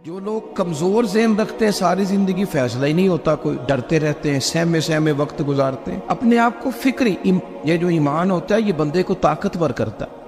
جو لوگ کمزور ذہن رکھتے ہیں ساری زندگی فیصلہ ہی نہیں ہوتا، کوئی ڈرتے رہتے ہیں، سہمے وقت گزارتے ہیں اپنے آپ کو فکری یہ جو ایمان ہوتا ہے یہ بندے کو طاقتور کرتا ہے،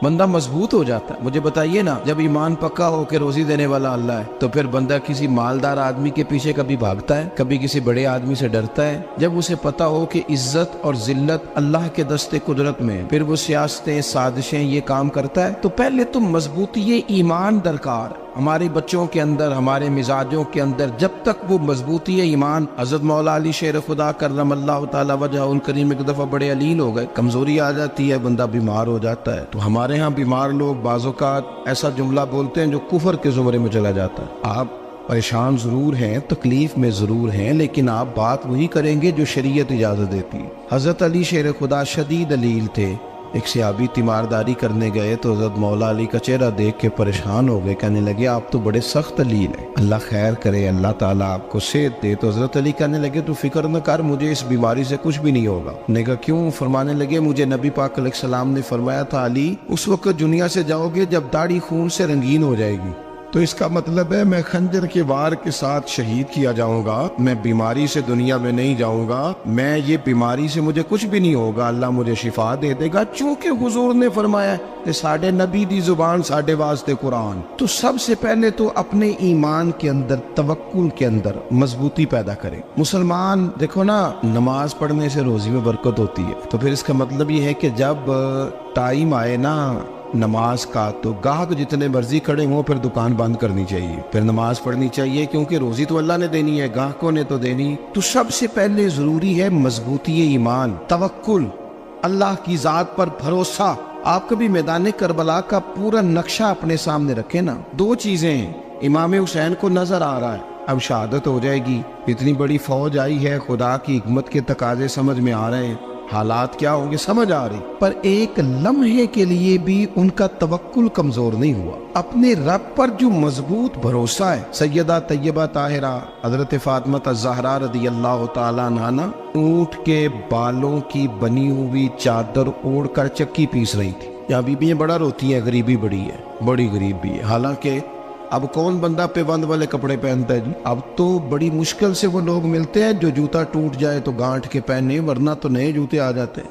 بندہ مضبوط ہو جاتا ہے۔ مجھے بتائیے نا، جب ایمان پکا ہو کہ روزی دینے والا اللہ ہے تو پھر بندہ کسی مالدار آدمی کے پیچھے کبھی بھاگتا ہے، کبھی کسی بڑے آدمی سے ڈرتا ہے؟ جب اسے پتا ہو کہ عزت اور ذلت اللہ کے دست قدرت میں، پھر وہ سیاستیں، سازشیں یہ کام کرتا ہے۔ تو پہلے تو مضبوطی ایمان درکار ہے ہمارے بچوں کے اندر، ہمارے مزاجوں کے اندر۔ جب تک وہ مضبوطی ایمان، حضرت مولا علی شیر خدا کرم اللہ تعالی وجہ الکریم ایک دفعہ بڑے علیل ہو گئے، کمزوری آ جاتی ہے، بندہ بیمار ہو جاتا ہے۔ تو ہمارے ہاں بیمار لوگ بعض اوقات ایسا جملہ بولتے ہیں جو کفر کے زمرے میں چلا جاتا ہے۔ آپ پریشان ضرور ہیں، تکلیف میں ضرور ہیں، لیکن آپ بات وہی کریں گے جو شریعت اجازت دیتی ہے۔ حضرت علی شیر خدا شدید علیل تھے، ایک صحابی تیمارداری کرنے گئے تو حضرت مولا علی کا چہرہ دیکھ کے پریشان ہو گئے، کہنے لگے آپ تو بڑے سخت علیل ہیں، اللہ خیر کرے، اللہ تعالیٰ آپ کو صحت دے۔ تو حضرت علی کہنے لگے تو فکر نہ کر، مجھے اس بیماری سے کچھ بھی نہیں ہوگا۔ نے کہا کیوں؟ فرمانے لگے مجھے نبی پاک علیہ السلام نے فرمایا تھا علی اس وقت دنیا سے جاؤ گے جب داڑھی خون سے رنگین ہو جائے گی، تو اس کا مطلب ہے میں خنجر کے وار کے ساتھ شہید کیا جاؤں گا، میں بیماری سے دنیا میں نہیں جاؤں گا، میں یہ بیماری سے مجھے کچھ بھی نہیں ہوگا، اللہ مجھے شفا دے دے گا، چونکہ حضور نے فرمایا کہ ساڈے نبی دی زبان ساڈے واسطے قرآن۔ تو سب سے پہلے تو اپنے ایمان کے اندر، توکل کے اندر مضبوطی پیدا کریں۔ مسلمان دیکھو نا، نماز پڑھنے سے روزی میں برکت ہوتی ہے، تو پھر اس کا مطلب یہ ہے کہ جب ٹائم آئے نا نماز کا تو گاہک جتنے مرضی کھڑے ہوں پھر دکان بند کرنی چاہیے، پھر نماز پڑھنی چاہیے، کیونکہ روزی تو اللہ نے دینی ہے، گاہکوں نے تو دینی۔ تو سب سے پہلے ضروری ہے مضبوطی ایمان، توکل، اللہ کی ذات پر بھروسہ۔ آپ کبھی میدان کربلا کا پورا نقشہ اپنے سامنے رکھیں نا، دو چیزیں ہیں، امام حسین کو نظر آ رہا ہے اب شہادت ہو جائے گی، اتنی بڑی فوج آئی ہے، خدا کی حکمت کے تقاضے سمجھ میں آ رہے ہیں، حالات کیا ہوں گے سمجھ آ رہی، پر ایک لمحے کے لیے بھی ان کا توکل کمزور نہیں ہوا۔ اپنے رب پر جو مضبوط بھروسہ ہے، سیدہ طیبہ طاہرہ حضرت فاطمہ الزہرا رضی اللہ تعالیٰ عنہا اونٹ کے بالوں کی بنی ہوئی چادر اوڑھ کر چکی پیس رہی تھی۔ یہاں بیویاں بڑا روتی ہیں، غریبی بڑی ہے، بڑی غریب بھی ہے، حالانکہ اب کون بندہ پیوند والے کپڑے پہنتا ہے جی؟ اب تو بڑی مشکل سے وہ لوگ ملتے ہیں جو جوتا ٹوٹ جائے تو گانٹھ کے پہنے، ورنہ تو نئے جوتے آ جاتے ہیں۔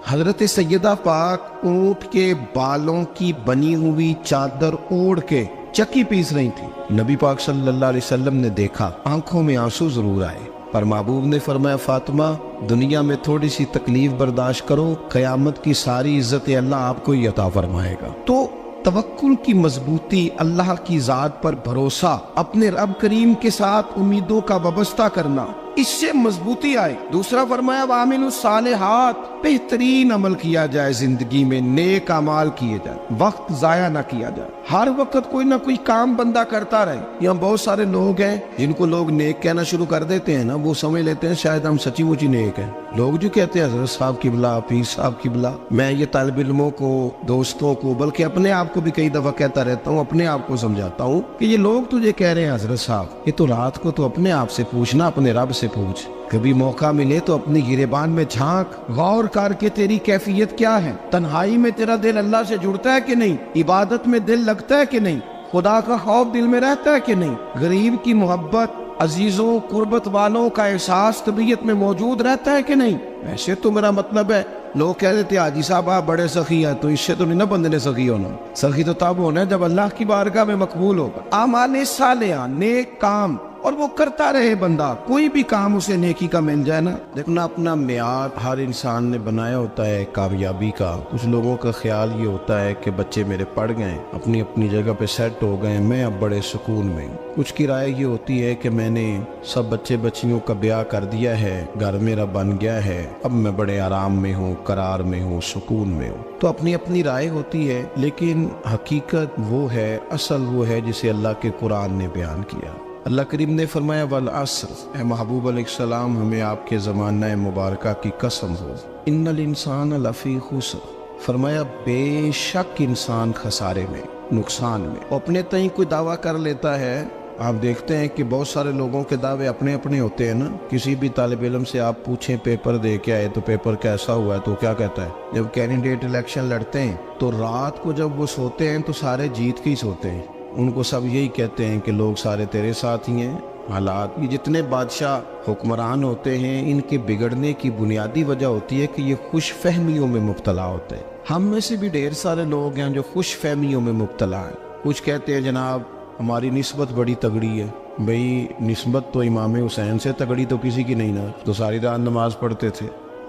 حضرت سیدہ پاک اونٹ کے بالوں کی بنی ہوئی چادر اوڑھ کے چکی پیس رہی تھی۔ نبی پاک صلی اللہ علیہ وسلم نے دیکھا، آنکھوں میں آنسو ضرور آئے، پر محبوب نے فرمایا فاطمہ دنیا میں تھوڑی سی تکلیف برداشت کرو، قیامت کی ساری عزت اللہ آپ کو ہی عطا فرمائے گا۔ تو توکل کی مضبوطی، اللہ کی ذات پر بھروسہ، اپنے رب کریم کے ساتھ امیدوں کا وابستہ کرنا، اس سے مضبوطی آئے۔ دوسرا فرمایا وَعَمِلُوا الصَّالِحَاتِ، بہترین عمل کیا جائے زندگی میں، نیک اعمال کیے جائیں، وقت ضائع نہ کیا جائے، ہر وقت کوئی نہ کوئی کام بندہ کرتا رہے۔ یہاں بہت سارے لوگ ہیں جن کو لوگ نیک کہنا شروع کر دیتے ہیں نا، وہ سمجھ لیتے ہیں شاید ہم سچی مچی نیک ہیں۔ لوگ جو کہتے ہیں حضرت صاحب قبلہ، پیر صاحب قبلہ، میں یہ طالب علموں کو، دوستوں کو، بلکہ اپنے آپ کو بھی کئی دفعہ کہتا رہتا ہوں، اپنے آپ کو سمجھاتا ہوں کہ یہ لوگ تجھے کہہ رہے ہیں حضرت صاحب، یہ تو رات کو تو اپنے آپ سے پوچھنا، اپنے رب سے پوچھ، کبھی موقع ملے تو اپنی گریبان میں جھانک، غور کر کے تیری کیفیت کیا ہے، تنہائی میں تیرا دل اللہ سے جڑتا ہے کہ نہیں، عبادت میں دل لگتا ہے کہ نہیں، خدا کا خوف دل میں رہتا ہے کہ نہیں، غریب کی محبت، عزیزوں قربت والوں کا احساس طبیعت میں موجود رہتا ہے کہ نہیں۔ ویسے تو میرا مطلب ہے، لوگ کہہ دیتے حاجی صاحب آپ بڑے سخی ہیں، تو اس سے تو نہیں نا بندے نے سخی ہونا، سخی تو تب ہونا ہے جب اللہ کی بارگاہ میں مقبول ہوگا۔ اعمال صالحہ، نیک کام، اور وہ کرتا رہے بندہ، کوئی بھی کام اسے نیکی کا مل جائے نا۔ دیکھنا اپنا معیار ہر انسان نے بنایا ہوتا ہے کامیابی کا۔ کچھ لوگوں کا خیال یہ ہوتا ہے کہ بچے میرے پڑھ گئے، اپنی اپنی جگہ پہ سیٹ ہو گئے، میں اب بڑے سکون میں ہوں۔ کچھ کی رائے یہ ہوتی ہے کہ میں نے سب بچے بچیوں کا بیاہ کر دیا ہے، گھر میرا بن گیا ہے، اب میں بڑے آرام میں ہوں، قرار میں ہوں، سکون میں ہوں۔ تو اپنی اپنی رائے ہوتی ہے، لیکن حقیقت وہ ہے، اصل وہ ہے جسے اللہ کے قرآن نے بیان کیا۔ اللہ کریم نے فرمایا والعصر، اے محبوب علیہ السلام ہمیں آپ کے زمانہ مبارکہ کی قسم ہو، ان الانسان لفی خسر، فرمایا بے شک انسان خسارے میں، نقصان میں۔ اپنے تئیں کوئی دعویٰ کر لیتا ہے، آپ دیکھتے ہیں کہ بہت سارے لوگوں کے دعوے اپنے اپنے ہوتے ہیں نا۔ کسی بھی طالب علم سے آپ پوچھیں پیپر دے کے آئے تو پیپر کیسا ہوا ہے تو کیا کہتا ہے؟ جب کینڈیڈیٹ الیکشن لڑتے ہیں تو رات کو جب وہ سوتے ہیں تو سارے جیت کے ہی سوتے ہیں، ان کو سب یہی کہتے ہیں کہ لوگ سارے تیرے ساتھ ہی ہیں. حالات، یہ جتنے بادشاہ حکمران ہوتے ہیں ان کے بگڑنے کی بنیادی وجہ ہوتی ہے کہ یہ خوش فہمیوں میں مبتلا ہوتے ہیں. ہم میں سے بھی ڈھیر سارے لوگ ہیں جو خوش فہمیوں میں مبتلا ہیں. کچھ کہتے ہیں جناب ہماری نسبت بڑی تگڑی ہے. بھئی نسبت تو امام حسین سے تگڑی تو کسی کی نہیں نا. تو ساری رات نماز پڑھتے تھے،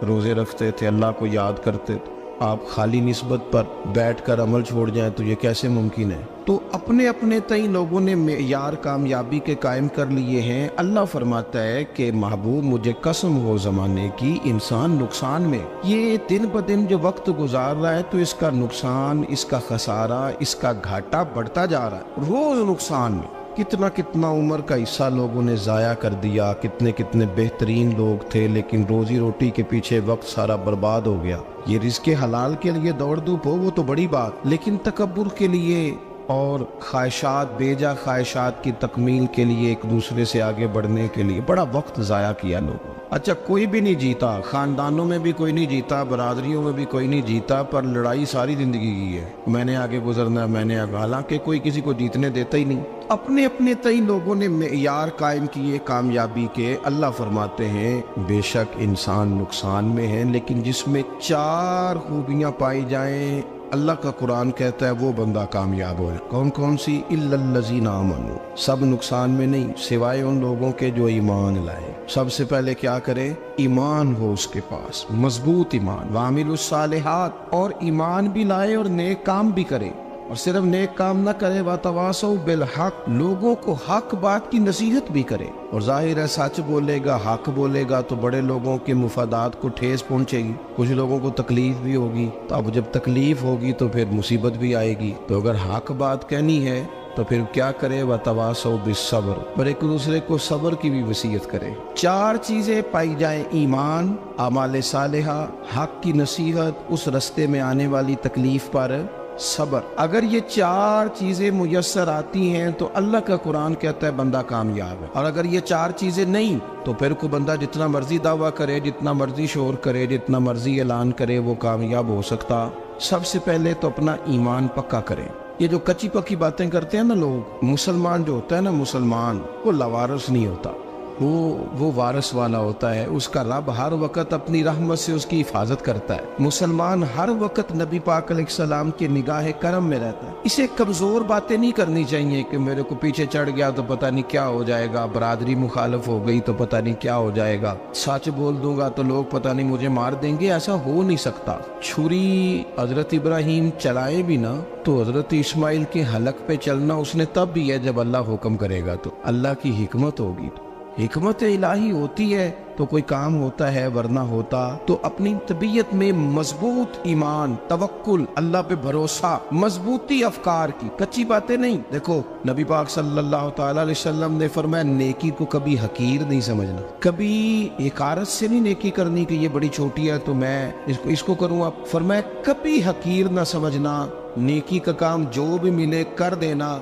روزے رکھتے تھے، اللہ کو یاد کرتے تھے. آپ خالی نسبت پر بیٹھ کر عمل چھوڑ جائیں تو یہ کیسے ممکن ہے؟ تو اپنے اپنے تئیں لوگوں نے معیار کامیابی کے قائم کر لیے ہیں. اللہ فرماتا ہے کہ محبوب مجھے قسم ہو زمانے کی، انسان نقصان میں. یہ دن بدن جو وقت گزار رہا ہے تو اس کا نقصان، اس کا خسارہ، اس کا گھاٹا بڑھتا جا رہا ہے. روز نقصان میں. کتنا کتنا عمر کا حصہ لوگوں نے ضائع کر دیا. کتنے کتنے بہترین لوگ تھے لیکن روزی روٹی کے پیچھے وقت سارا برباد ہو گیا. یہ رزق حلال کے لیے دوڑ دھوپ ہو وہ تو بڑی بات، لیکن تکبر کے لیے اور خواہشات، بیجا خواہشات کی تکمیل کے لیے، ایک دوسرے سے آگے بڑھنے کے لیے بڑا وقت ضائع کیا لوگوں. اچھا کوئی بھی نہیں جیتا، خاندانوں میں بھی کوئی نہیں جیتا، برادریوں میں بھی کوئی نہیں جیتا، پر لڑائی ساری زندگی کی ہے. میں نے آگے گزرنا، میں نے آگے، حالانکہ کوئی کسی کو جیتنے دیتا ہی نہیں. اپنے اپنے تئیں لوگوں نے معیار قائم کیے کامیابی کے. اللہ فرماتے ہیں بے شک انسان نقصان میں ہے، لیکن جس میں 4 خوبیاں پائی جائیں اللہ کا قرآن کہتا ہے وہ بندہ کامیاب ہو. کون کون سی؟ الا الذین آمنوا. سب نقصان میں نہیں سوائے ان لوگوں کے جو ایمان لائے. سب سے پہلے کیا کرے؟ ایمان ہو اس کے پاس، مضبوط ایمان. وعملوا الصالحات، اور ایمان بھی لائے اور نیک کام بھی کرے. اور صرف نیک کام نہ کرے، وَتَوَاصَوْا بِالْحَقِّ، لوگوں کو حق بات کی نصیحت بھی کرے. اور ظاہر ہے سچ بولے گا، حق بولے گا تو بڑے لوگوں کے مفادات کو ٹھیس پہنچے گی، کچھ لوگوں کو تکلیف بھی ہوگی. تو اب جب تکلیف ہوگی تو پھر مصیبت بھی آئے گی. تو اگر حق بات کہنی ہے تو پھر کیا کرے؟ وَتَوَاصَوْا بِالصَّبْرِ، اور ایک دوسرے کو صبر کی بھی وصیت کرے. 4 چیزیں پائی جائیں، ایمان، اعمال صالحہ، حق کی نصیحت، اس رستے میں آنے والی تکلیف پر صبر. اگر یہ 4 چیزیں میسر آتی ہیں تو اللہ کا قرآن کہتا ہے بندہ کامیاب ہے. اور اگر یہ 4 چیزیں نہیں تو پھر کوئی بندہ جتنا مرضی دعویٰ کرے، جتنا مرضی شور کرے، جتنا مرضی اعلان کرے، وہ کامیاب ہو سکتا. سب سے پہلے تو اپنا ایمان پکا کریں. یہ جو کچی پکی باتیں کرتے ہیں نا لوگ، مسلمان جو ہوتا ہے نا، مسلمان وہ لاوارث نہیں ہوتا، وہ وارث والا ہوتا ہے. اس کا رب ہر وقت اپنی رحمت سے اس کی حفاظت کرتا ہے. مسلمان ہر وقت نبی پاک علیہ السلام کے نگاہ کرم میں رہتا ہے. اسے کمزور باتیں نہیں کرنی چاہیے کہ میرے کو پیچھے چڑھ گیا تو پتہ نہیں کیا ہو جائے گا، برادری مخالف ہو گئی تو پتہ نہیں کیا ہو جائے گا، سچ بول دوں گا تو لوگ پتہ نہیں مجھے مار دیں گے. ایسا ہو نہیں سکتا. چھری حضرت ابراہیم چلائے بھی نا تو حضرت اسماعیل کے حلق پہ چلنا اس نے تب بھی ہے جب اللہ حکم کرے گا. تو اللہ کی حکمت ہوگی، حکمت الہی ہوتی ہے تو کوئی کام ہوتا ہے، ورنہ ہوتا. تو اپنی طبیعت میں مضبوط ایمان، توکل، اللہ پہ بھروسہ، مضبوطی افکار کی، کچی باتیں نہیں. دیکھو نبی پاک صلی اللہ تعالی علیہ وسلم نے فرمایا نیکی کو کبھی حقیر نہیں سمجھنا، کبھی حقارت سے نہیں نیکی کرنی کہ یہ بڑی چھوٹی ہے تو میں اس کو کروں. آپ فرمایا کبھی حقیر نہ سمجھنا، نیکی کا کام جو بھی ملے کر دینا.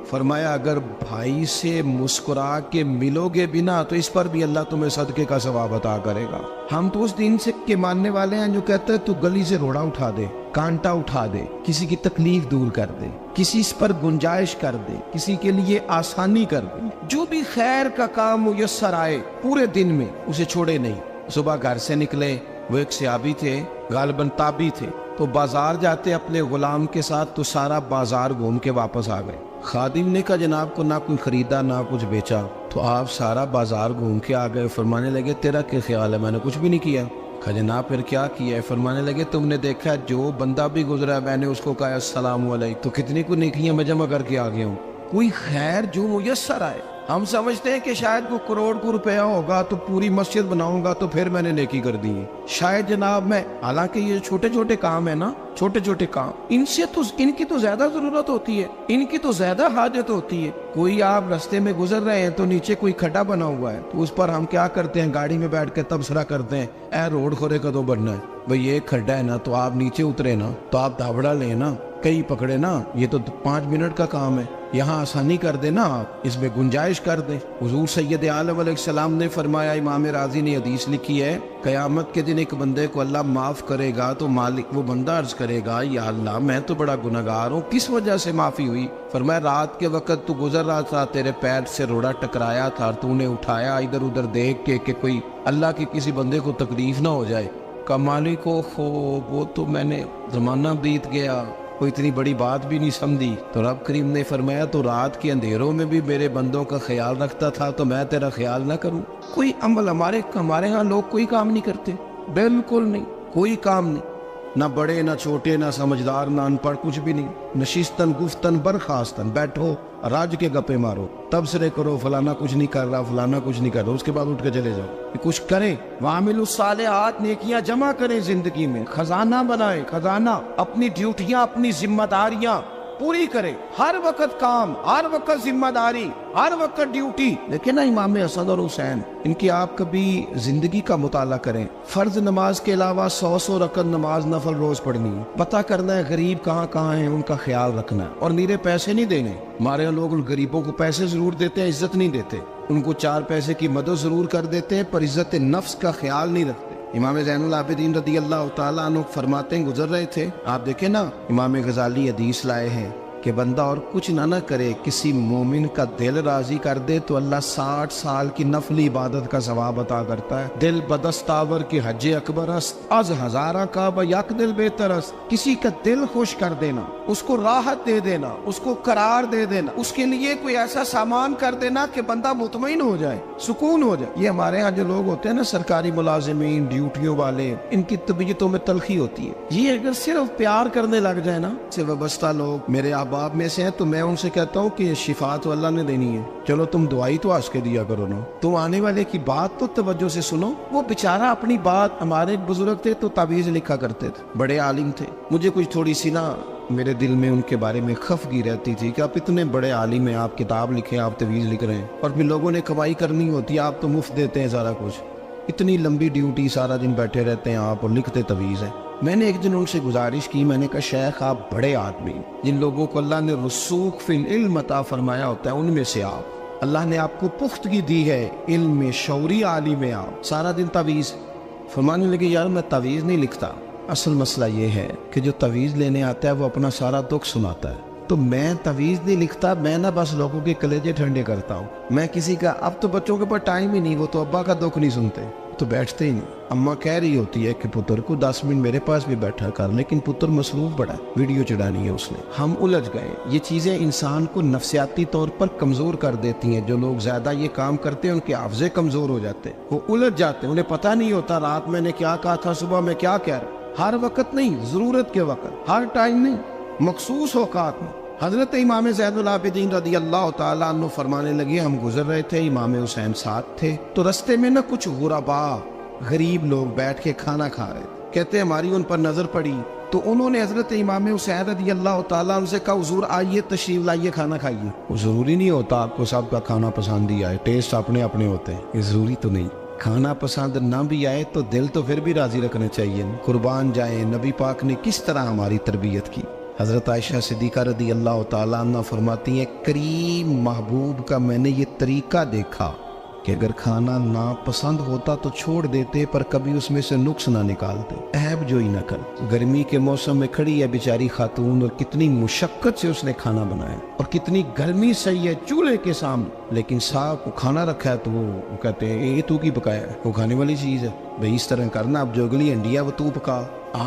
فرمایا اگر بھائی سے مسکرا کے ملو گے بنا تو اس پر بھی اللہ تمہیں صدقے کا ثواب عطا کرے گا. ہم تو اس دین سے کے ماننے والے ہیں جو کہتے ہیں تو گلی سے روڑا اٹھا دے، کانٹا اٹھا دے، کسی کی تکلیف دور کر دے، کسی اس پر گنجائش کر دے، کسی کے لیے آسانی کر دے. جو بھی خیر کا کام میسر آئے پورے دن میں اسے چھوڑے نہیں. صبح گھر سے نکلے، وہ ایک صحابی تھے، غالباً تابعی تھے، تو بازار جاتے اپنے غلام کے ساتھ تو سارا بازار گھوم کے واپس آ گئے. خادم نے کہا جناب کو نہ کوئی خریدا نہ کچھ بیچا. تو آپ سارا بازار گھوم کے آ گئے. فرمانے لگے تیرا کیا خیال ہے؟ میں نے کچھ بھی نہیں کیا. کہا جناب پھر کیا کیا ہے؟ فرمانے لگے تم نے دیکھا جو بندہ بھی گزرا میں نے اس کو کہا السلام علیکم، تو کتنی کو نیکیاں میں جمع کر کے آ گیا ہوں. کوئی خیر جو میسر آئے. ہم سمجھتے ہیں کہ شاید کوئی کروڑ کو روپیہ ہوگا تو پوری مسجد بناؤں گا تو پھر میں نے نیکی کر دی ہے. شاید جناب میں، حالانکہ یہ چھوٹے چھوٹے کام ہے نا، چھوٹے چھوٹے کام، ان کی تو زیادہ ضرورت ہوتی ہے، ان کی تو زیادہ حاجت ہوتی ہے. کوئی آپ رستے میں گزر رہے ہیں تو نیچے کوئی کھڈا بنا ہوا ہے تو اس پر ہم کیا کرتے ہیں؟ گاڑی میں بیٹھ کے تبصرہ کرتے ہیں اے روڈ کھورے کدو بننا ہے. بھئی یہ کھڈا ہے نا تو آپ نیچے اترے نا تو آپ دھابڑا لیں نا، کئی پکڑے نا، یہ تو 5 منٹ کا کام ہے. یہاں آسانی کر دیں نا آپ، اس میں گنجائش کر دیں۔ حضور سید عالم علیہ السلام نے فرمایا، امام راضی نے حدیث لکھی ہے، قیامت کے دن ایک بندے کو اللہ معاف کرے گا تو مالک وہ بندہ عرض کرے گا، یا اللہ میں تو بڑا گناہگار ہوں، کس وجہ سے معافی ہوئی؟ فرمایا رات کے وقت تو گزر رہا تھا، تیرے پیر سے روڑا ٹکرایا تھا اور تو نے اٹھایا ادھر ادھر دیکھ کے کہ کوئی اللہ کے کسی بندے کو تکلیف نہ ہو جائے۔ کہ مالک وہ تو میں نے زمانہ بیت گیا، کوئی اتنی بڑی بات بھی نہیں سمجھی۔ تو رب کریم نے فرمایا تو رات کے اندھیروں میں بھی میرے بندوں کا خیال رکھتا تھا تو میں تیرا خیال نہ کروں؟ کوئی عمل ہمارے ہاں لوگ کوئی کام نہیں کرتے، بالکل نہیں، کوئی کام نہیں، نہ بڑے نہ چھوٹے نہ سمجھدار نہ ان پڑھ، کچھ بھی نہیں۔ نشستن گفتن برخاستن، بیٹھو راج کے گپے مارو، تبصرے کرو فلانا کچھ نہیں کر رہا، فلانا کچھ نہیں کر رہا، اس کے بعد اٹھ کے چلے جاؤ کہ کچھ کریں۔ وعاملوا الصالحات، نیکیاں جمع کریں زندگی میں، خزانہ بنائیں، خزانہ، اپنی ڈیوٹیاں اپنی ذمہ داریاں پوری کریں، ہر وقت کام، ہر وقت ذمہ داری، ہر وقت ڈیوٹی۔ لیکن نا امام حسن اور حسین، ان کی آپ کبھی زندگی کا مطالعہ کریں، فرض نماز کے علاوہ 100 رکعت نماز نفل روز پڑھنی ہے، پتہ کرنا ہے غریب کہاں کہاں ہیں، ان کا خیال رکھنا ہے، اور نیرے پیسے نہیں دینے۔ ہمارے یہاں لوگ غریبوں کو پیسے ضرور دیتے ہیں، عزت نہیں دیتے، ان کو 4 پیسے کی مدد ضرور کر دیتے ہیں پر عزت نفس کا خیال نہیں رکھتے۔ امام زین العابدین رضی اللہ تعالیٰ عنہ فرماتے ہیں، گزر رہے تھے، آپ دیکھیں نا، امام غزالی حدیث لائے ہیں کہ بندہ اور کچھ نہ کرے، کسی مومن کا دل راضی کر دے تو اللہ 60 سال کی نفلی عبادت کا ثواب عطا کرتا ہے۔ دل بدستاور کی حج اکبر است، از ہزارہ کعبہ یک دل بہتر است۔ کسی کا دل خوش کر دینا، اس کو راحت دے دینا، اس کو قرار دے دینا، اس کے لیے کوئی ایسا سامان کر دینا کہ بندہ مطمئن ہو جائے، سکون ہو جائے۔ یہ ہمارے ہاں جو لوگ ہوتے ہیں نا، سرکاری ملازمین، ڈیوٹیوں والے، ان کی طبیعتوں میں تلخی ہوتی ہے۔ یہ اگر صرف پیار کرنے لگ جائے نا، سے وابستہ لوگ میرے احباب میں سے ہیں، تو میں ان سے کہتا ہوں کہ شفا تو اللہ نے دینی ہے، چلو تم دعائی تو آج کے دیا کرو نا، تم آنے والے کی بات تو توجہ سے سنو۔ وہ بیچارہ اپنی بات، ہمارے ایک بزرگ تھے تو تعویذ لکھا کرتے تھے، بڑے عالم تھے، مجھے کچھ تھوڑی سی نا میرے دل میں ان کے بارے میں خفگی رہتی تھی کہ آپ اتنے بڑے عالم ہیں، آپ کتاب لکھیں، آپ تعویذ لکھ رہے ہیں، اور پھر لوگوں نے کمائی کرنی ہوتی ہے، آپ تو مفت دیتے ہیں سارا کچھ، اتنی لمبی ڈیوٹی، سارا دن بیٹھے رہتے ہیں آپ اور لکھتے تعویذ ہیں۔ میں نے ایک دن ان سے گزارش کی، میں نے کہا شیخ آپ بڑے آدمی، جن لوگوں کو اللہ نے رسوخ فی العلم عطا فرمایا ہوتا ہے، ان میں سے آپ، اللہ نے آپ کو پختگی دی ہے، علم میں شعوری عالم ہے آپ، سارا دن تعویذ۔ فرمانے لگے یار میں تعویذ نہیں لکھتا، اصل مسئلہ یہ ہے کہ جو تعویذ لینے آتا ہے وہ اپنا سارا دکھ سناتا ہے، تو میں تعویذ نہیں لکھتا، میں نہ بس لوگوں کے کلیجے ٹھنڈے کرتا ہوں، میں کسی کا، اب تو بچوں کے پاس ٹائم ہی نہیں، وہ تو ابا کا دکھ نہیں سنتے، تو بیٹھتے ہی نہیں۔ اماں کہہ رہی ہوتی ہے کہ پتر کو 10 منٹ میرے پاس بھی بیٹھا کر، لیکن پتر مصروف بڑا ہے، ویڈیو چڑھانی ہے اس نے۔ ہم الجھ گئے، یہ چیزیں انسان کو نفسیاتی طور پر کمزور کر دیتی ہیں، جو لوگ زیادہ یہ کام کرتے ہیں ان کے حافظے کمزور ہو جاتے ہیں، وہ الجھ جاتے ہیں، انہیں پتہ نہیں ہوتا رات میں نے کیا کہا تھا، صبح میں کیا کہہ رہا۔ ہر وقت نہیں، ضرورت کے وقت، ہر ٹائم نہیں، مخصوص اوقات میں۔ حضرت امام زین العابدین رضی اللہ تعالیٰ عنہ فرمانے لگے، ہم گزر رہے تھے، امام حسین ساتھ تھے، تو رستے میں نہ کچھ غربا، غریب لوگ بیٹھ کے کھانا کھا رہے تھے، کہتے ہماری ان پر نظر پڑی تو انہوں نے حضرت امام حسین رضی اللہ تعالیٰ عنہ سے کہا حضور آئیے تشریف لائیے کھانا کھائیے۔ وہ ضروری نہیں ہوتا آپ کو سب کا کھانا پسند ہی آئے، ٹیسٹ اپنے اپنے ہوتے ہیں، یہ ضروری تو نہیں۔ کھانا پسند نہ بھی آئے تو دل تو پھر بھی راضی رکھنا چاہیے، قربان جائیں۔ نبی پاک نے کس طرح ہماری تربیت کی۔ حضرت عائشہ صدیقہ رضی اللہ تعالیٰ عنہ فرماتی ہیں، کریم محبوب کا میں نے یہ طریقہ دیکھا کہ اگر کھانا ناپسند ہوتا تو چھوڑ دیتے، پر کبھی اس میں سے نقص نہ نکالتے، عیب جوئی نہ کرتے۔ گرمی کے موسم میں کھڑی ہے بیچاری خاتون، اور کتنی مشقت سے اس نے کھانا بنایا، اور کتنی گرمی سہی ہے چولہے کے سامنے، لیکن صاحب کو کھانا رکھا ہے تو وہ کہتے ہیں یہ تو کی پکایا ہے، وہ کھانے والی چیز ہے بھئی، اس طرح کرنا، اب جو اگلی ہنڈی ہے وہ تو پکا،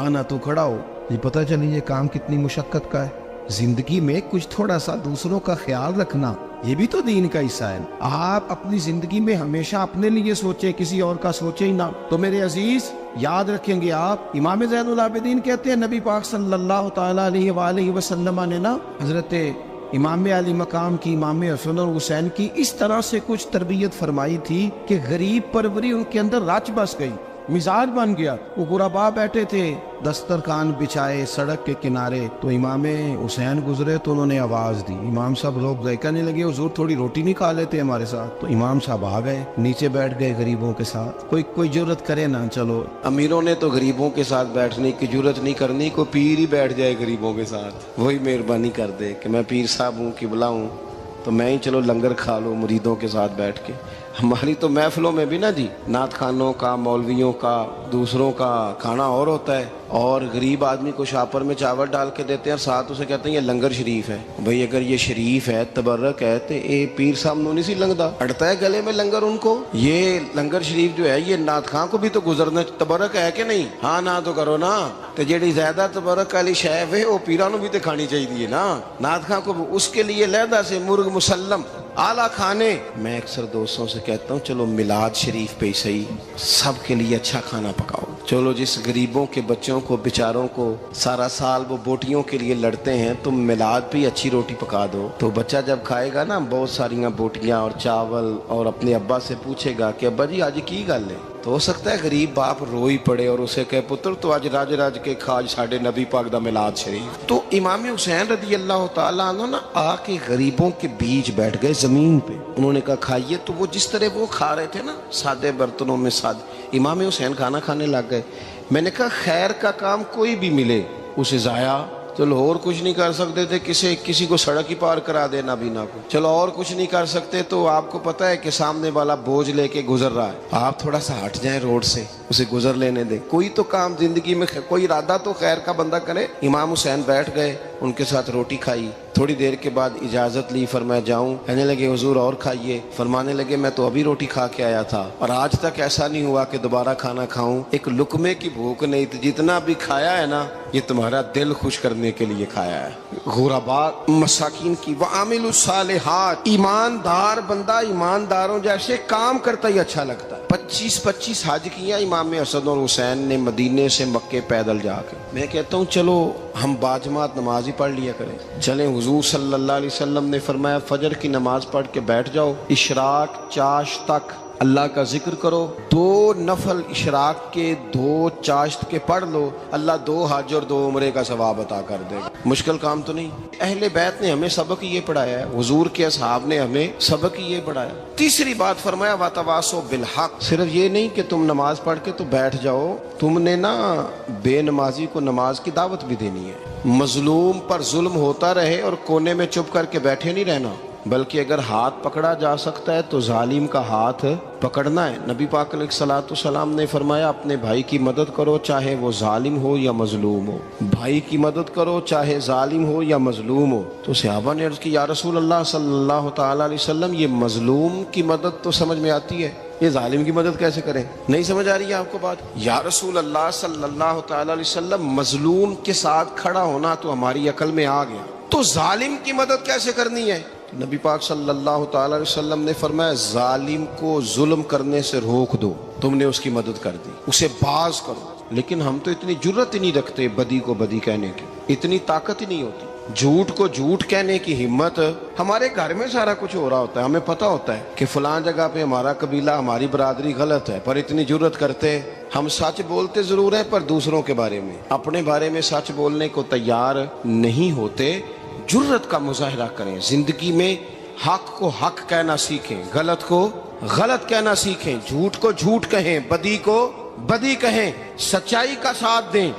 نہ تو کھڑا ہو۔ یہ پتہ چلی یہ کام کتنی مشقت کا ہے۔ زندگی میں کچھ تھوڑا سا دوسروں کا خیال رکھنا، یہ بھی تو دین کا حصہ ہے۔ آپ اپنی زندگی میں ہمیشہ اپنے لیے سوچیں، کسی اور کا سوچیں ہی نہ۔ تو میرے عزیز یاد رکھیں گے آپ، امام زین العابدین کہتے ہیں نبی پاک صلی اللہ تعالیٰ علیہ وآلہ وسلم نے نا حضرت امام علی مقام کی، امام حسن اور حسین کی اس طرح سے کچھ تربیت فرمائی تھی کہ غریب پروری ان کے اندر رچ بس گئی۔ مزاج بن گیا. وہ غربا بیٹھے تھے دسترخوان بچھائے سڑک کے کنارے, تو امام حسین گزرے تو انہوں نے آواز دی. امام صاحب لوگ کہنے لگے حضور تھوڑی روٹی نہیں کھا لیتے ہمارے ساتھ. تو امام صاحب آ گئے, نیچے بیٹھ گئے غریبوں کے ساتھ. کوئی جرت کرے نا, چلو امیروں نے تو غریبوں کے ساتھ بیٹھنے کی جرت نہیں کرنی, کوئی پیر ہی بیٹھ جائے غریبوں کے ساتھ, وہی مہربانی کر دے کہ میں پیر صاحب ہوں قبلہ ہوں تو میں ہی چلو لنگر کھا لوں مریدوں کے ساتھ بیٹھ کے. ہماری تو محفلوں میں بھی نا جی نعت خانوں کا, مولویوں کا, دوسروں کا کھانا اور ہوتا ہے, اور غریب آدمی کو شاپر میں چاول ڈال کے دیتے ہیں اور ساتھ اسے کہتے ہیں یہ لنگر شریف ہے. بھئی اگر یہ شریف ہے تبرک ہے تو اے پیر صاحب نو نہیں سی لنگدا, اڑتا ہے گلے میں لنگر ان کو. یہ لنگر شریف جو ہے یہ نعت خان کو بھی تو گزرنا تبرک ہے کہ نہیں؟ ہاں نہ تو کرو نا, تو جیڑی زیادہ تبرک والی شے ہے وہ پیراں نو بھی تو کھانی چاہیے نا. نعت خان کو اس کے لیے علیحدہ سے مرغ مسلم اعلیٰ کھانے. میں اکثر دوستوں سے کہتا ہوں چلو میلاد شریف پہ صحیح سب کے لیے اچھا کھانا پکاؤ. چلو جس غریبوں کے بچوں کو بیچاروں کو سارا سال وہ بوٹیوں کے لیے لڑتے ہیں, تم میلاد پہ اچھی روٹی پکا دو, تو بچہ جب کھائے گا نا بہت ساریاں بوٹیاں اور چاول, اور اپنے ابا سے پوچھے گا کہ ابا جی آج کی گل ہے, تو ہو سکتا ہے غریب باپ روئی پڑے اور اسے کہے پتر تو آج راج راج کے کھاج ساڈے نبی پاک دا میلاد شریف. تو امام حسین رضی اللہ تعالیٰ عنہ نا آ کے غریبوں کے بیچ بیٹھ گئے زمین پہ. انہوں نے کہا کھائیے, تو وہ جس طرح وہ کھا رہے تھے نا سادے برتنوں میں سادے, امام حسین کھانا کھانے لگ گئے. میں نے کہا خیر کا کام کوئی بھی ملے اسے ضائع, چلو اور کچھ نہیں کر سکتے تھے کسی کو سڑک ہی پار کرا دے نابینا کو, چلو اور کچھ نہیں کر سکتے تو آپ کو پتہ ہے کہ سامنے والا بوجھ لے کے گزر رہا ہے, آپ تھوڑا سا ہٹ جائیں روڈ سے, اسے گزر لینے دیں. کوئی تو کام زندگی میں کوئی ارادہ تو خیر کا بندہ کرے. امام حسین بیٹھ گئے, ان کے ساتھ روٹی کھائی. تھوڑی دیر کے بعد اجازت لی, فرمایا جاؤں؟ کہنے لگے حضور اور کھائیے. فرمانے لگے میں تو ابھی روٹی کھا کے آیا تھا اور آج تک ایسا نہیں ہوا کہ دوبارہ کھانا کھاؤں, ایک لقمے کی بھوک نہیں تھی, جتنا بھی کھایا ہے نا یہ تمہارا دل خوش کرنے کے لیے کھایا ہے. غرباء مساکین کی وعامل الصالحات, ایماندار بندہ ایمانداروں جیسے کام کرتا ہی اچھا لگتا ہے. 25 حج کیا امام حسن اور حسین نے مدینے سے مکے پیدل جا کے. میں کہتا ہوں چلو ہم باجماعت نماز ہی پڑھ لیا کریں. چلیں, حضور صلی اللہ علیہ وسلم نے فرمایا فجر کی نماز پڑھ کے بیٹھ جاؤ, اشراق چاشت تک اللہ کا ذکر کرو, 2 نفل اشراق کے 2 چاشت کے پڑھ لو, اللہ 2 حج اور 2 عمرے کا ثواب عطا کر دے گا. مشکل کام تو نہیں. اہل بیت نے ہمیں سبق یہ پڑھایا ہے, حضور کے اصحاب نے ہمیں سبق یہ پڑھایا. تیسری بات فرمایا وَتَوَاصَوْا بِالْحَقِّ, صرف یہ نہیں کہ تم نماز پڑھ کے تو بیٹھ جاؤ, تم نے نا بے نمازی کو نماز کی دعوت بھی دینی ہے. مظلوم پر ظلم ہوتا رہے اور کونے میں چپ کر کے بیٹھے نہیں رہنا, بلکہ اگر ہاتھ پکڑا جا سکتا ہے تو ظالم کا ہاتھ پکڑنا ہے. نبی پاک علیہ الصلوۃ والسلام نے فرمایا اپنے بھائی کی مدد کرو چاہے وہ ظالم ہو یا مظلوم ہو, بھائی کی مدد کرو چاہے ظالم ہو یا مظلوم ہو. تو صحابہ نے عرض کی یا رسول اللہ صلی اللہ تعالیٰ علیہ وسلم یہ مظلوم کی مدد تو سمجھ میں آتی ہے, یہ ظالم کی مدد کیسے کریں؟ نہیں سمجھ آ رہی ہے آپ کو بات؟ یا رسول اللہ صلی اللہ تعالیٰ علیہ وسلم مظلوم کے ساتھ کھڑا ہونا تو ہماری عقل میں آ گیا, تو ظالم کی مدد کیسے کرنی ہے؟ نبی پاک صلی اللہ تعالیٰ علیہ وسلم نے فرمایا ظالم کو ظلم کرنے سے روک دو, تم نے اس کی مدد کر دی, اسے باز کرو. لیکن ہم تو اتنی جرت ہی نہیں رکھتے بدی کو بدی کہنے کی, اتنی طاقت ہی نہیں ہوتی. جھوٹ کو جھوٹ کہنے کی ہمت, ہمارے گھر میں سارا کچھ ہو رہا ہوتا ہے, ہمیں پتہ ہوتا ہے کہ فلاں جگہ پہ ہمارا قبیلہ ہماری برادری غلط ہے, پر اتنی جرت کرتے. ہم سچ بولتے ضرور ہیں پر دوسروں کے بارے میں, اپنے بارے میں سچ بولنے کو تیار نہیں ہوتے. جرت کا مظاہرہ کریں, زندگی میں حق کو حق کہنا سیکھیں, غلط کو غلط کہنا سیکھیں, جھوٹ کو جھوٹ کہیں, بدی کو بدی کہیں, سچائی کا ساتھ دیں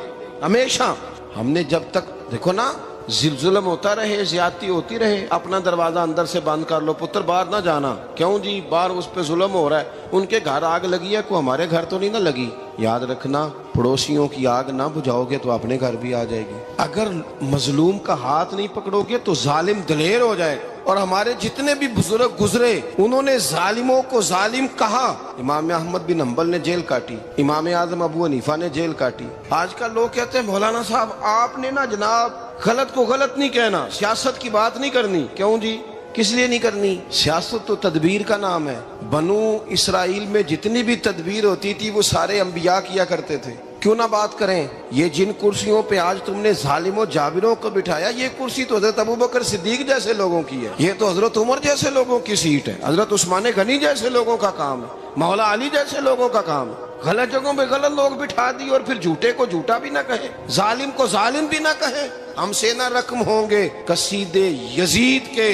ہمیشہ. ہم نے جب تک دیکھو نا ظلم ہوتا رہے, زیادتی ہوتی رہے, اپنا دروازہ اندر سے بند کر لو, پتر باہر نہ جانا. کیوں جی؟ باہر اس پہ ظلم ہو رہا ہے, ان کے گھر آگ لگی ہے, کو ہمارے گھر تو نہیں نہ لگی. یاد رکھنا پڑوسیوں کی آگ نہ بجھاؤ گے تو اپنے گھر بھی آ جائے گی. اگر مظلوم کا ہاتھ نہیں پکڑو گے تو ظالم دلیر ہو جائے. اور ہمارے جتنے بھی بزرگ گزرے انہوں نے ظالموں کو ظالم کہا. امام احمد بن حنبل نے جیل کاٹی, امام اعظم ابو حنیفہ نے جیل کاٹی. آج کل لوگ کہتے ہیں مولانا صاحب آپ نے نا جناب غلط کو غلط نہیں کہنا, سیاست کی بات نہیں کرنی. کیوں جی؟ کس لیے نہیں کرنی؟ سیاست تو تدبیر کا نام ہے. بنو اسرائیل میں جتنی بھی تدبیر ہوتی تھی وہ سارے انبیاء کیا کرتے تھے. کیوں نہ بات کریں؟ یہ جن کرسیوں پہ آج تم نے ظالموں جابروں کو بٹھایا، یہ کرسی تو حضرت ابوبکر صدیق جیسے لوگوں کی ہے، یہ تو حضرت عمر جیسے لوگوں کی سیٹ ہے، حضرت عثمان غنی جیسے لوگوں کا کام ہے، مولا علی جیسے لوگوں کا کام ہے۔ غلط جگہوں پہ غلط لوگ بٹھا دی اور پھر جھوٹے کو جھوٹا بھی نہ کہیں، ظالم کو ظالم بھی نہ کہیں۔ ہم سے نہ رقم ہوں گے قصید یزید کے،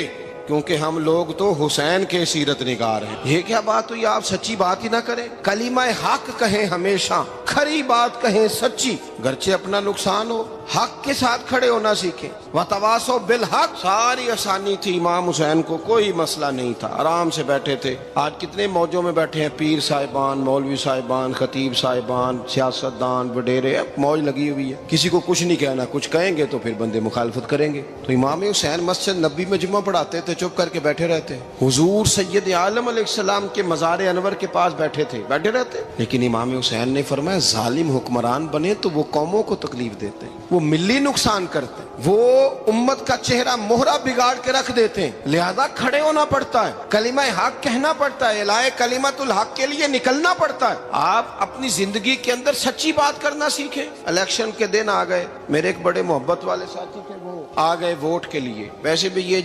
کیونکہ ہم لوگ تو حسین کے سیرت نگار ہیں۔ یہ کیا بات ہوئی؟ آپ سچی بات ہی نہ کریں، کلمہ حق کہیں، ہمیشہ کھری بات کہیں، سچی، گرچہ اپنا نقصان ہو، حق کے ساتھ کھڑے ہونا سیکھیں۔ وتواصوا بالحق، ساری آسانی تھی، امام حسین کو کوئی مسئلہ نہیں تھا، آرام سے بیٹھے تھے۔ آج کتنے موجوں میں بیٹھے ہیں، پیر صاحبان، مولوی صاحبان، خطیب صاحبان، سیاستدان، وڈیرے، موج لگی ہوئی ہے، کسی کو کچھ نہیں کہنا، کچھ کہیں گے تو پھر بندے مخالفت کریں گے۔ تو امام حسین مسجد نبی میں جمعہ پڑھاتے تھے، چپ کر کے بیٹھے رہتے، حضور سید عالم علیہ السلام کے مزار انور کے پاس بیٹھے تھے، بیٹھے رہتے۔ لیکن امام حسین نے فرمایا ظالم حکمران بنے تو وہ قوموں کو تکلیف دیتے ہیں، وہ ملی نقصان کرتے ہیں، وہ امت کا چہرہ مہرہ بگاڑ کے رکھ دیتے ہیں، لہذا کھڑے ہونا پڑتا ہے، کلمہ حق کہنا پڑتا ہے، الائے کلمت الحق کے لیے نکلنا پڑتا ہے۔ آپ اپنی زندگی کے اندر سچی بات کرنا سیکھیں۔ الیکشن کے دن آ گئے، میرے ایک بڑے محبت والے ساتھی تھے، وہ آ گئے ووٹ کے لیے۔ ویسے بھی یہ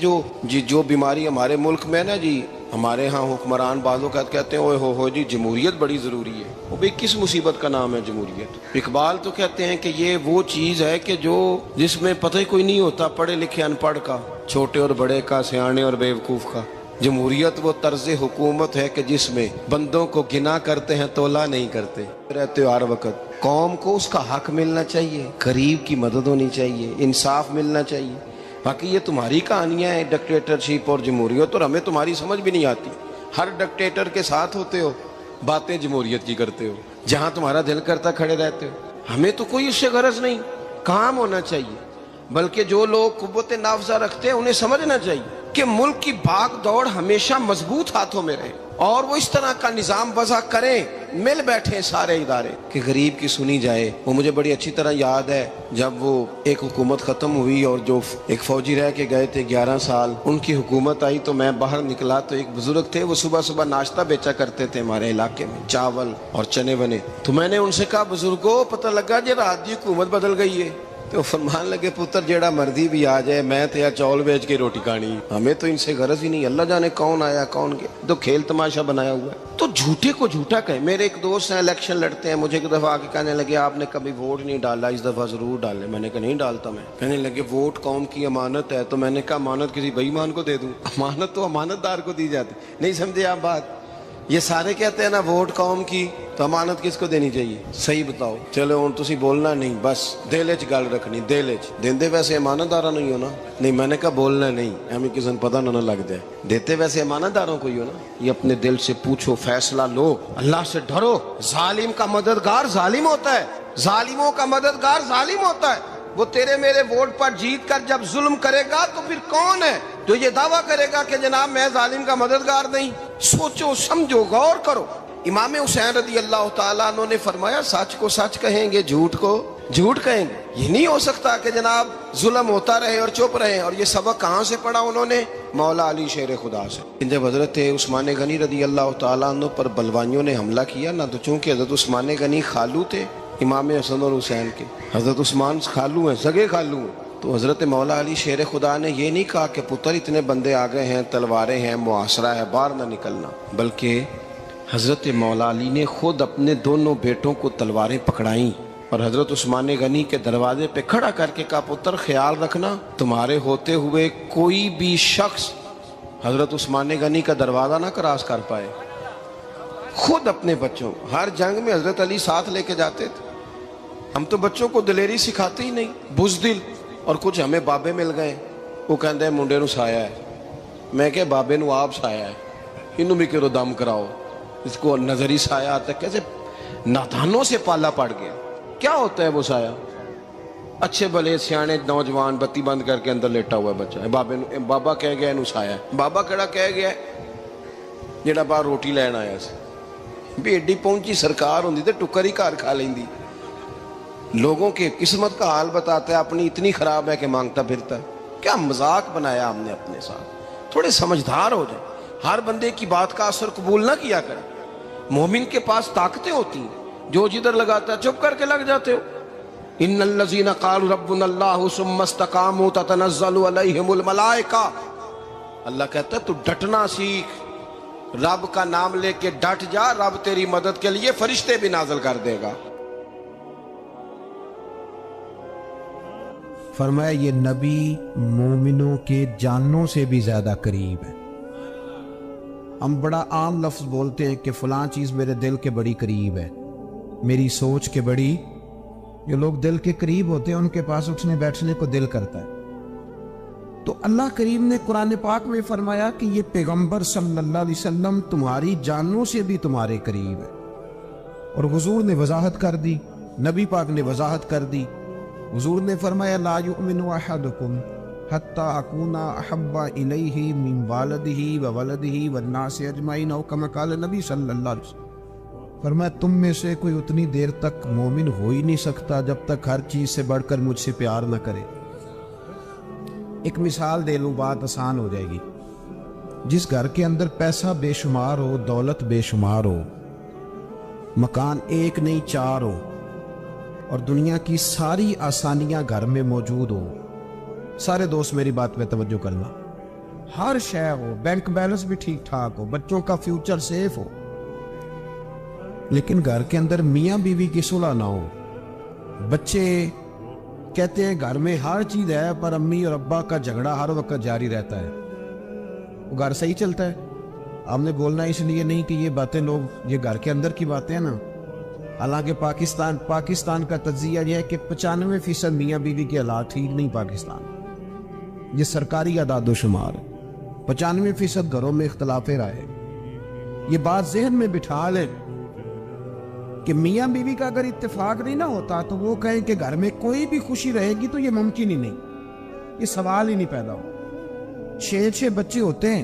جو بیماری ہمارے ملک میں نا جی، ہمارے ہاں حکمران بعضوں کا کہتے ہیں اوے ہو جی جمہوریت بڑی ضروری ہے۔ وہ بھی کس مصیبت کا نام ہے جمہوریت؟ اقبال تو کہتے ہیں کہ یہ وہ چیز ہے کہ جس میں پتہ ہی کوئی نہیں ہوتا، پڑھے لکھے ان پڑھ کا، چھوٹے اور بڑے کا، سیانے اور بیوقوف کا۔ جمہوریت وہ طرز حکومت ہے کہ جس میں بندوں کو گنا کرتے ہیں، تولا نہیں کرتے رہتے ہو ہر وقت۔ قوم کو اس کا حق ملنا چاہیے، غریب کی مدد ہونی چاہیے، انصاف ملنا چاہیے۔ باقی یہ تمہاری کہانیاں ہیں ڈکٹیٹرشپ اور جمہوریت، اور ہمیں تمہاری سمجھ بھی نہیں آتی۔ ہر ڈکٹیٹر کے ساتھ ہوتے ہو، باتیں جمہوریت کی کرتے ہو، جہاں تمہارا دل کرتا کھڑے رہتے ہو۔ ہمیں تو کوئی اس سے غرض نہیں، کام ہونا چاہیے۔ بلکہ جو لوگ قوت نافذہ رکھتے ہیں انہیں سمجھنا چاہیے کہ ملک کی بھاگ دوڑ ہمیشہ مضبوط ہاتھوں میں رہے، اور وہ اس طرح کا نظام وضع کریں، مل بیٹھے سارے ادارے کہ غریب کی سنی جائے۔ وہ مجھے بڑی اچھی طرح یاد ہے جب وہ ایک حکومت ختم ہوئی اور جو ایک فوجی رہ کے گئے تھے 11 سال، ان کی حکومت آئی تو میں باہر نکلا تو ایک بزرگ تھے، وہ صبح صبح ناشتہ بیچا کرتے تھے ہمارے علاقے میں، چاول اور چنے بنے۔ تو میں نے ان سے کہا بزرگوں پتہ لگا جی رات دی حکومت بدل گئی ہے۔ تو فرمان لگے پتر جیڑا مرضی بھی آ جائے، میں تو یا چاول بیچ کے روٹی کھانی، ہمیں تو ان سے غرض ہی نہیں، اللہ جانے کون آیا کون گیا، تو کھیل تماشا بنایا ہوا ہے۔ تو جھوٹے کو جھوٹا کہیں۔ میرے ایک دوست ہیں الیکشن لڑتے ہیں، مجھے ایک دفعہ آ کے کہنے لگے آپ نے کبھی ووٹ نہیں ڈالا، اس دفعہ ضرور ڈالے۔ میں نے کہا نہیں ڈالتا میں۔ کہنے لگے ووٹ قوم کی امانت ہے، تو میں نے کہا امانت کسی بے ایمان کو دے دوں؟ امانت تو امانت دار کو دی جاتی۔ نہیں سمجھے آپ بات؟ یہ سارے کہتے ہیں نا ووٹ قوم کی، تو امانت کس کو دینی چاہیے؟ صحیح بتاؤ۔ چلو ہوں تسی بولنا نہیں، بس دل وچ گل رکھنی، دل وچ دیندے ویسے امانت داراں نہیں ہو نا۔ نہیں میں نے کہا بولنا نہیں، ایویں کسی نے پتہ نہ لگ جائے، دیتے ویسے امانت داروں کو ہی ہو نا۔ یہ اپنے دل سے پوچھو، فیصلہ لو، اللہ سے ڈرو۔ ظالم کا مددگار ظالم ہوتا ہے، ظالموں کا مددگار ظالم ہوتا ہے۔ وہ تیرے میرے ووٹ پر جیت کر جب ظلم کرے گا تو پھر کون ہے جو یہ دعویٰ کرے گا کہ جناب میں ظالم کا مددگار نہیں؟ سوچو سمجھو، غور کرو۔ امام حسین رضی اللہ تعالیٰ عنہ نے فرمایا سچ کو سچ کہیں گے، جھوٹ کو جھوٹ کہیں گے۔ یہ نہیں ہو سکتا کہ جناب ظلم ہوتا رہے اور چپ رہے۔ اور یہ سبق کہاں سے پڑھا انہوں نے؟ مولا علی شیر خدا سے۔ جب حضرت عثمان غنی رضی اللہ تعالیٰ عنہ پر بلوائیوں نے حملہ کیا نا، تو چونکہ حضرت عثمان غنی خالو تھے امام حسن اور حسین کے، حضرت عثمان خالو ہیں، سگے خالو ہیں، تو حضرت مولا علی شیر خدا نے یہ نہیں کہا کہ پتر اتنے بندے آ گئے ہیں، تلواریں ہیں، محاصرہ ہے، باہر نہ نکلنا، بلکہ حضرت مولا علی نے خود اپنے دونوں بیٹوں کو تلواریں پکڑائیں اور حضرت عثمان غنی کے دروازے پہ کھڑا کر کے کہا پتر خیال رکھنا تمہارے ہوتے ہوئے کوئی بھی شخص حضرت عثمان غنی کا دروازہ نہ کراس کر پائے۔ خود اپنے بچوں، ہر جنگ میں حضرت علی ساتھ لے کے جاتے تھے۔ ہم تو بچوں کو دلیری سکھاتے ہی نہیں، بزدل۔ اور کچھ ہمیں بابے مل گئے، وہ کہتے ہیں منڈے نو سایا ہے، میں کہ بابے نو آپ سایا ہے، انہوں بھی کرو دم کراؤ، اس کو نظری سایہ آتا ہے۔ کیسے نادانوں سے پالا پڑ گیا۔ کیا ہوتا ہے وہ سایہ؟ اچھے بھلے سیانے نوجوان بتی بند کر کے اندر لیٹا ہوا ہے بچہ، بابا کہہ گیا انہوں سایہ ہے۔ بابا کہڑا کہہ گیا جڑا باہر روٹی لین آیا سی، بھی ایڈی پہنچی سرکار ہوندی تے ٹکر ہی گھر کھا لیندی۔ لوگوں کے قسمت کا حال بتاتا ہے، اپنی اتنی خراب ہے کہ مانگتا پھرتا ہے۔ کیا مذاق بنایا ہم نے اپنے ساتھ۔ تھوڑے سمجھدار ہو جائیں، ہر بندے کی بات کا اثر قبول نہ کیا کریں۔ مومن کے پاس طاقتیں ہوتی ہیں، جو جدھر لگاتا ہے چپ کر کے لگ جاتے ہو. ان الذین قالوا ربنا اللہ ثم استقاموا تتنزل علیہم الملائکہ. اللہ کہتا ہے تو ڈٹنا سیکھ، رب کا نام لے کے ڈٹ جا، رب تیری مدد کے لیے فرشتے بھی نازل کر دے گا. فرمایا یہ نبی مومنوں کے جانوں سے بھی زیادہ قریب ہے. ہم بڑا عام لفظ بولتے ہیں کہ فلاں چیز میرے دل کے بڑی قریب ہے، میری سوچ کے بڑی. جو لوگ دل کے قریب ہوتے ہیں ان کے پاس اٹھنے بیٹھنے کو دل کرتا ہے. تو اللہ کریم نے قرآن پاک میں فرمایا کہ یہ پیغمبر صلی اللہ علیہ وسلم تمہاری جانوں سے بھی تمہارے قریب ہے. اور حضور نے وضاحت کر دی، نبی پاک نے وضاحت کر دی. حضور نے فرمایا لا یؤمن احدکم حتی اکونا احب الیہ من والدہ وولدہ والناس اجمعین، او کما قال نبی صلی اللہ علیہ وسلم. فرمایا تم میں سے کوئی اتنی دیر تک مومن ہو ہی نہیں سکتا جب تک ہر چیز سے بڑھ کر مجھ سے پیار نہ کرے. ایک مثال دے لوں، بات آسان ہو جائے گی. جس گھر کے اندر پیسہ بے شمار ہو، دولت بے شمار ہو، مکان ایک نہیں چار ہو، اور دنیا کی ساری آسانیاں گھر میں موجود ہو، سارے دوست میری بات پہ توجہ کرنا، ہر شے ہو، بینک بیلنس بھی ٹھیک ٹھاک ہو، بچوں کا فیوچر سیف ہو، لیکن گھر کے اندر میاں بیوی کی صلح نہ ہو. بچے کہتے ہیں گھر میں ہر چیز ہے پر امی اور ابا کا جھگڑا ہر وقت جاری رہتا ہے. وہ گھر صحیح چلتا ہے؟ آپ نے بولنا اس لیے نہیں کہ یہ باتیں لوگ، یہ گھر کے اندر کی باتیں ہیں نا. حالانکہ پاکستان کا تجزیہ یہ ہے کہ 95% میاں بیوی کے حالات ٹھیک نہیں. پاکستان یہ سرکاری اعداد و شمار ہے. 95% گھروں میں اختلاف رائے. یہ بات ذہن میں بٹھا لیں کہ میاں بیوی کا اگر اتفاق نہیں نہ ہوتا تو وہ کہیں کہ گھر میں کوئی بھی خوشی رہے گی تو یہ ممکن ہی نہیں، یہ سوال ہی نہیں پیدا ہو. 6 بچے ہوتے ہیں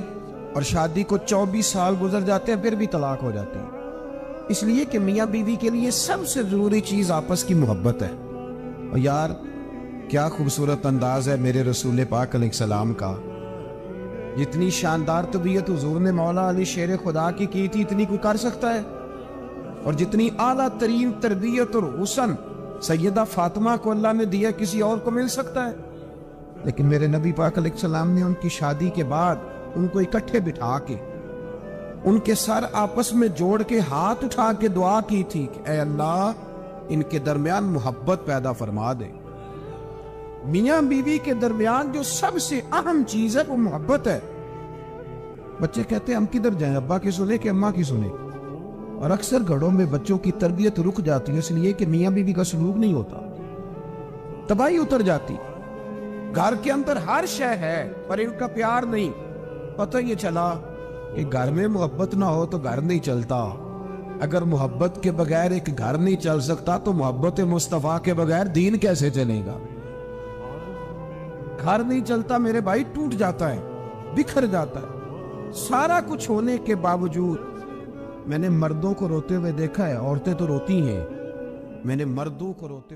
اور شادی کو 24 سال گزر جاتے ہیں پھر بھی طلاق ہو جاتی ہے. اس لیے کہ میاں بیوی کے لیے سب سے ضروری چیز آپس کی محبت ہے. اور یار کیا خوبصورت انداز ہے میرے رسول پاک علیہ السلام کا. جتنی شاندار طبیعت حضور نے مولا علی شیر خدا کی تھی اتنی کوئی کر سکتا ہے؟ اور جتنی اعلیٰ ترین تربیت اور حسن سیدہ فاطمہ کو اللہ نے دیا کسی اور کو مل سکتا ہے؟ لیکن میرے نبی پاک علیہ السلام نے ان کی شادی کے بعد ان کو اکٹھے بٹھا کے ان کے سر آپس میں جوڑ کے ہاتھ اٹھا کے دعا کی تھی کہ اے اللہ ان کے درمیان محبت پیدا فرما دے. میاں بیوی کے درمیان جو سب سے اہم چیز ہے وہ محبت ہے. بچے کہتے ہیں ہم کدھر جائیں، ابا کی سنیں کہ اماں کی سنیں؟ اور اکثر گھروں میں بچوں کی تربیت رک جاتی ہے اس لیے کہ میاں بیوی کا سلوک نہیں ہوتا، تباہی اتر جاتی. گھر کے اندر ہر شے ہے پر ان کا پیار نہیں. پتہ یہ چلا کہ گھر میں محبت نہ ہو تو گھر نہیں چلتا. اگر محبت کے بغیر ایک گھر نہیں چل سکتا تو محبت مصطفیٰ کے بغیر دین کیسے چلے گا؟ گھر نہیں چلتا میرے بھائی، ٹوٹ جاتا ہے، بکھر جاتا ہے. سارا کچھ ہونے کے باوجود میں نے مردوں کو روتے ہوئے دیکھا ہے، عورتیں تو روتی ہیں، میں نے مردوں کو روتے